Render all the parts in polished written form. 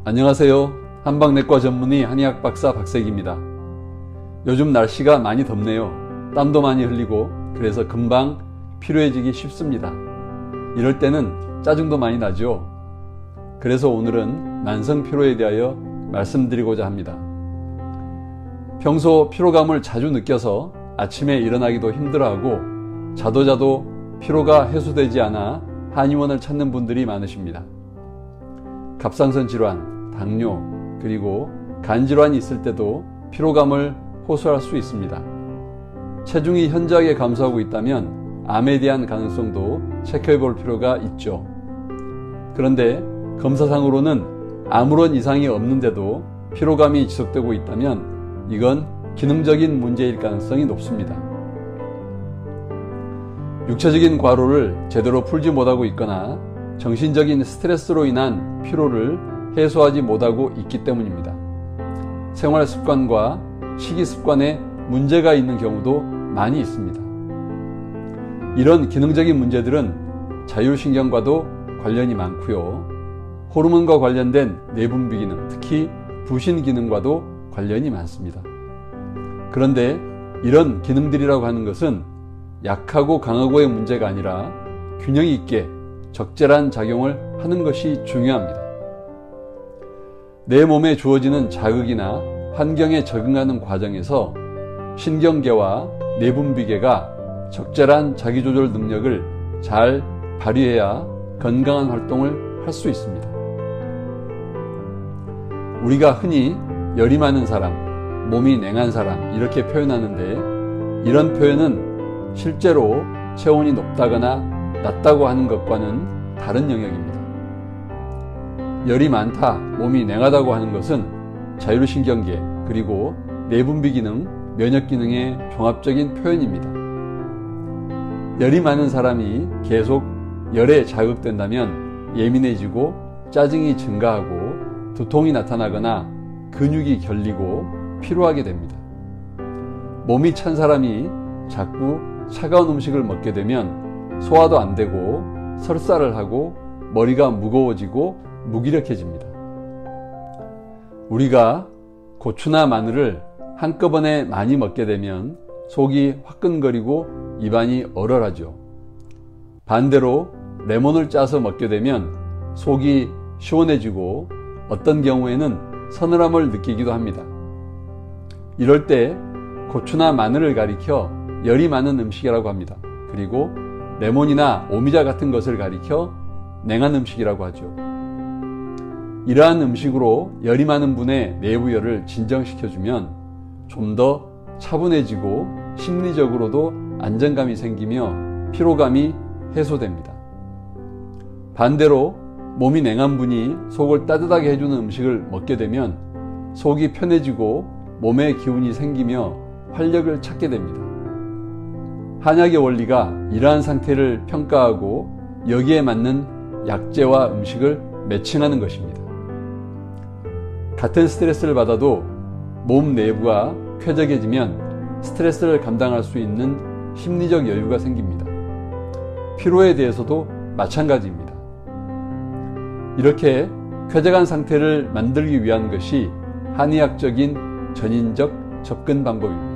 안녕하세요. 한방내과 전문의 한의학 박사 박세기입니다. 요즘 날씨가 많이 덥네요. 땀도 많이 흘리고 그래서 금방 피로해지기 쉽습니다. 이럴 때는 짜증도 많이 나죠. 그래서 오늘은 만성 피로에 대하여 말씀드리고자 합니다. 평소 피로감을 자주 느껴서 아침에 일어나기도 힘들어하고 자도 피로가 해소되지 않아 한의원을 찾는 분들이 많으십니다. 갑상선 질환, 당뇨, 그리고 간 질환이 있을 때도 피로감을 호소할 수 있습니다. 체중이 현저하게 감소하고 있다면 암에 대한 가능성도 체크해 볼 필요가 있죠. 그런데 검사상으로는 아무런 이상이 없는데도 피로감이 지속되고 있다면 이건 기능적인 문제일 가능성이 높습니다. 육체적인 과로를 제대로 풀지 못하고 있거나 정신적인 스트레스로 인한 피로를 해소하지 못하고 있기 때문입니다. 생활 습관과 식이 습관에 문제가 있는 경우도 많이 있습니다. 이런 기능적인 문제들은 자율신경과도 관련이 많고요. 호르몬과 관련된 내분비 기능, 특히 부신 기능과도 관련이 많습니다. 그런데 이런 기능들이라고 하는 것은 약하고 강하고의 문제가 아니라 균형 있게 적절한 작용을 하는 것이 중요합니다. 내 몸에 주어지는 자극이나 환경에 적응하는 과정에서 신경계와 내분비계가 적절한 자기조절 능력을 잘 발휘해야 건강한 활동을 할 수 있습니다. 우리가 흔히 열이 많은 사람, 몸이 냉한 사람 이렇게 표현하는데 이런 표현은 실제로 체온이 높다거나 낮다고 하는 것과는 다른 영역입니다. 열이 많다, 몸이 냉하다고 하는 것은 자율신경계 그리고 내분비 기능, 면역 기능의 종합적인 표현입니다. 열이 많은 사람이 계속 열에 자극된다면 예민해지고 짜증이 증가하고 두통이 나타나거나 근육이 결리고 피로하게 됩니다. 몸이 찬 사람이 자꾸 차가운 음식을 먹게 되면 소화도 안 되고 설사를 하고 머리가 무거워지고 무기력해집니다. 우리가 고추나 마늘을 한꺼번에 많이 먹게 되면 속이 화끈거리고 입안이 얼얼하죠. 반대로 레몬을 짜서 먹게 되면 속이 시원해지고 어떤 경우에는 서늘함을 느끼기도 합니다. 이럴 때 고추나 마늘을 가리켜 열이 많은 음식이라고 합니다. 그리고 레몬이나 오미자 같은 것을 가리켜 냉한 음식이라고 하죠. 이러한 음식으로 열이 많은 분의 내부열을 진정시켜주면 좀 더 차분해지고 심리적으로도 안정감이 생기며 피로감이 해소됩니다. 반대로 몸이 냉한 분이 속을 따뜻하게 해주는 음식을 먹게 되면 속이 편해지고 몸에 기운이 생기며 활력을 찾게 됩니다. 한약의 원리가 이러한 상태를 평가하고 여기에 맞는 약재와 음식을 매칭하는 것입니다. 같은 스트레스를 받아도 몸 내부가 쾌적해지면 스트레스를 감당할 수 있는 심리적 여유가 생깁니다. 피로에 대해서도 마찬가지입니다. 이렇게 쾌적한 상태를 만들기 위한 것이 한의학적인 전인적 접근 방법입니다.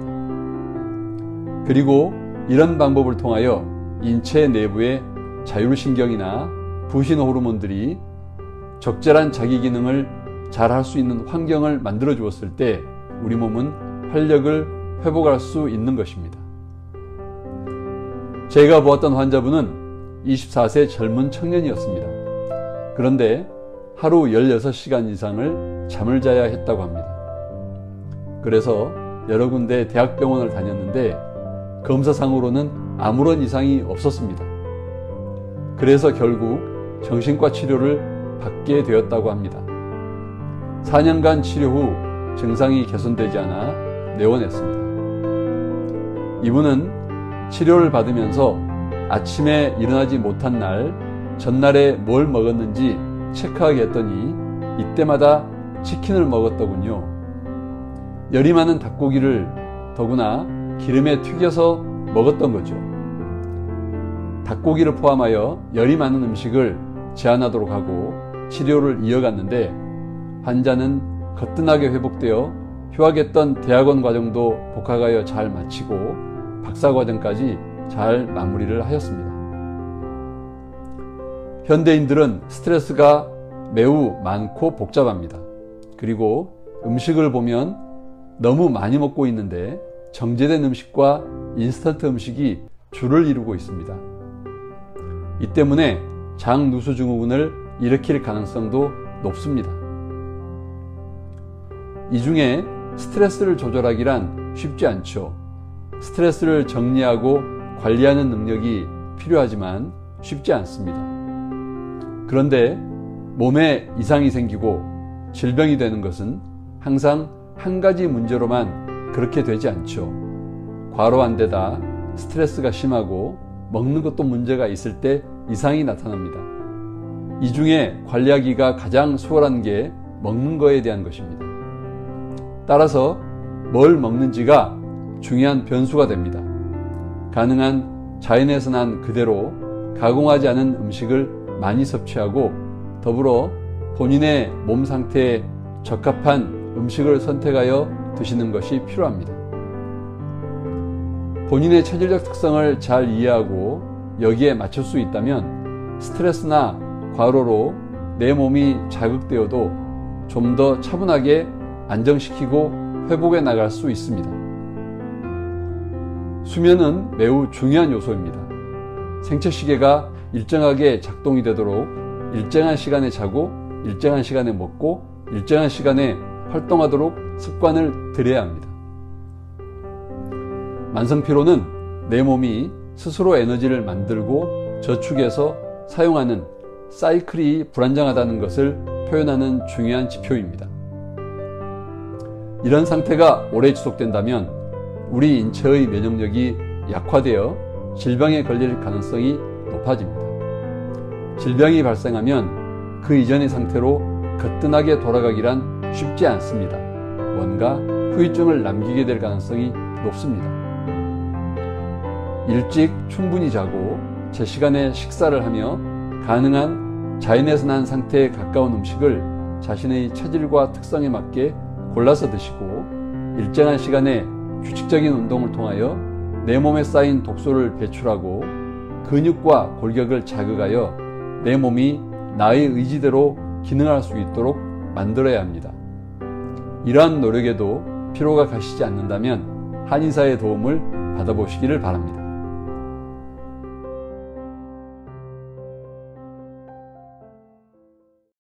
그리고 이런 방법을 통하여 인체 내부의 자율신경이나 부신 호르몬들이 적절한 자기 기능을 잘 할 수 있는 환경을 만들어 주었을 때 우리 몸은 활력을 회복할 수 있는 것입니다. 제가 보았던 환자분은 24세 젊은 청년이었습니다. 그런데 하루 16시간 이상을 잠을 자야 했다고 합니다. 그래서 여러 군데 대학병원을 다녔는데 검사상으로는 아무런 이상이 없었습니다. 그래서 결국 정신과 치료를 받게 되었다고 합니다. 4년간 치료 후 증상이 개선되지 않아 내원했습니다. 이분은 치료를 받으면서 아침에 일어나지 못한 날 전날에 뭘 먹었는지 체크하게 했더니 이때마다 치킨을 먹었더군요. 열이 많은 닭고기를 더구나 기름에 튀겨서 먹었던 거죠. 닭고기를 포함하여 열이 많은 음식을 제한하도록 하고 치료를 이어갔는데 환자는 거뜬하게 회복되어 휴학했던 대학원 과정도 복학하여 잘 마치고 박사과정까지 잘 마무리를 하였습니다. 현대인들은 스트레스가 매우 많고 복잡합니다. 그리고 음식을 보면 너무 많이 먹고 있는데 정제된 음식과 인스턴트 음식이 주를 이루고 있습니다. 이 때문에 장누수 증후군을 일으킬 가능성도 높습니다. 이 중에 스트레스를 조절하기란 쉽지 않죠. 스트레스를 정리하고 관리하는 능력이 필요하지만 쉽지 않습니다. 그런데 몸에 이상이 생기고 질병이 되는 것은 항상 한 가지 문제로만 그렇게 되지 않죠. 과로한 데다 스트레스가 심하고 먹는 것도 문제가 있을 때 이상이 나타납니다. 이 중에 관리하기가 가장 수월한 게 먹는 거에 대한 것입니다. 따라서 뭘 먹는지가 중요한 변수가 됩니다. 가능한 자연에서 난 그대로 가공하지 않은 음식을 많이 섭취하고 더불어 본인의 몸 상태에 적합한 음식을 선택하여 드시는 것이 필요합니다. 본인의 체질적 특성을 잘 이해하고 여기에 맞출 수 있다면 스트레스나 과로로 내 몸이 자극되어도 좀 더 차분하게 안정시키고 회복해 나갈 수 있습니다. 수면은 매우 중요한 요소입니다. 생체시계가 일정하게 작동이 되도록 일정한 시간에 자고 일정한 시간에 먹고 일정한 시간에 활동하도록 습관을 들여야 합니다. 만성피로는 내 몸이 스스로 에너지를 만들고 저축해서 사용하는 사이클이 불안정하다는 것을 표현하는 중요한 지표입니다. 이런 상태가 오래 지속된다면 우리 인체의 면역력이 약화되어 질병에 걸릴 가능성이 높아집니다. 질병이 발생하면 그 이전의 상태로 거뜬하게 돌아가기란 쉽지 않습니다. 뭔가 후유증을 남기게 될 가능성이 높습니다. 일찍 충분히 자고 제 시간에 식사를 하며 가능한 자연에서 난 상태에 가까운 음식을 자신의 체질과 특성에 맞게 골라서 드시고 일정한 시간에 규칙적인 운동을 통하여 내 몸에 쌓인 독소를 배출하고 근육과 골격을 자극하여 내 몸이 나의 의지대로 기능할 수 있도록 만들어야 합니다. 이러한 노력에도 피로가 가시지 않는다면 한의사의 도움을 받아보시기를 바랍니다.